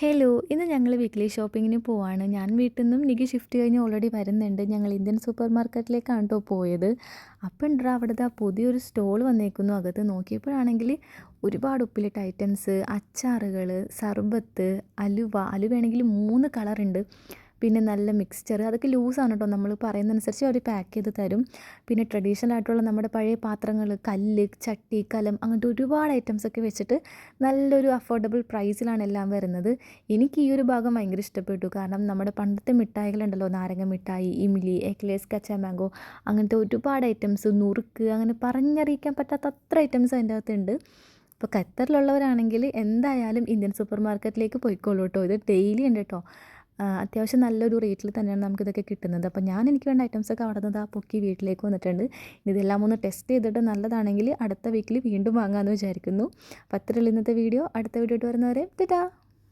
Hello! ഇന്ന് ഞങ്ങൾ weekly ഷോപ്പിങ്ങിന് പോവാണ്. ഞാൻ വീട്ടിൽ നിന്നും നിഖി ഷിഫ്റ്റ് കഴിഞ്ഞ് ഓൾറെഡി വരുന്നുണ്ട്. ഞങ്ങൾ ഇന്ത്യൻ സൂപ്പർ മാർക്കറ്റിലേക്കാണ് ട്ടോ പോയത്. അപ്പം ഉണ്ടെടാ അവിടുത്തെ പുതിയൊരു സ്റ്റോൾ വന്നേക്കുന്നു. അകത്ത് നോക്കിയപ്പോഴാണെങ്കിൽ ഒരുപാട് ഉപ്പിലിട്ട ഐറ്റംസ്, അച്ചാറുകൾ, സർബത്ത്, അലുവയാണെങ്കിൽ 3 കളറുണ്ട്. പിന്നെ നല്ല മിക്സ്ചർ അതൊക്കെ ലൂസാണ് കേട്ടോ. നമ്മൾ പറയുന്നതനുസരിച്ച് അവർ പാക്ക് ചെയ്ത് തരും. പിന്നെ ട്രഡീഷണൽ ആയിട്ടുള്ള നമ്മുടെ പഴയ പാത്രങ്ങൾ, കല്ല്, ചട്ടി, കലം അങ്ങനത്തെ ഒരുപാട് ഐറ്റംസൊക്കെ വെച്ചിട്ട് നല്ലൊരു അഫോർഡബിൾ പ്രൈസിലാണ് എല്ലാം വരുന്നത്. എനിക്ക് ഈ ഒരു ഭാഗം ഭയങ്കര ഇഷ്ടപ്പെട്ടു. കാരണം നമ്മുടെ പണ്ടത്തെ മിഠായികളുണ്ടല്ലോ, നാരങ്ങ മിഠായി, ഇമ്ലി, എക്ലേസ്, കച്ച മാംഗോ അങ്ങനത്തെ ഒരുപാട് ഐറ്റംസ്, നുറുക്ക് അങ്ങനെ പറഞ്ഞറിയിക്കാൻ പറ്റാത്ത അത്ര ഐറ്റംസ് അതിൻ്റെ അകത്തുണ്ട്. ഇപ്പോൾ ഖത്തറിലുള്ളവരാണെങ്കിൽ എന്തായാലും ഇന്ത്യൻ സൂപ്പർ മാർക്കറ്റിലേക്ക് പോയിക്കോളൂ കേട്ടോ. ഇത് ഡെയിലി ഉണ്ട് കേട്ടോ. അത്യാവശ്യം നല്ലൊരു റേറ്റിൽ തന്നെയാണ് നമുക്കിതൊക്കെ കിട്ടുന്നത്. അപ്പോൾ ഞാൻ എനിക്ക് വേണ്ട ഐറ്റംസൊക്കെ അവിടെ നിന്ന് പൊക്കി വീട്ടിലേക്ക് വന്നിട്ടുണ്ട്. ഇതെല്ലാം ഒന്ന് ടെസ്റ്റ് ചെയ്തിട്ട് നല്ലതാണെങ്കിൽ അടുത്ത വീക്കിൽ വീണ്ടും വാങ്ങാമെന്ന് വിചാരിക്കുന്നു. അപ്പോൾ അത്രയുള്ള ഇന്നത്തെ വീഡിയോ. അടുത്ത വീഡിയോ ആയിട്ട് വരുന്നവരെ ടാറ്റാ.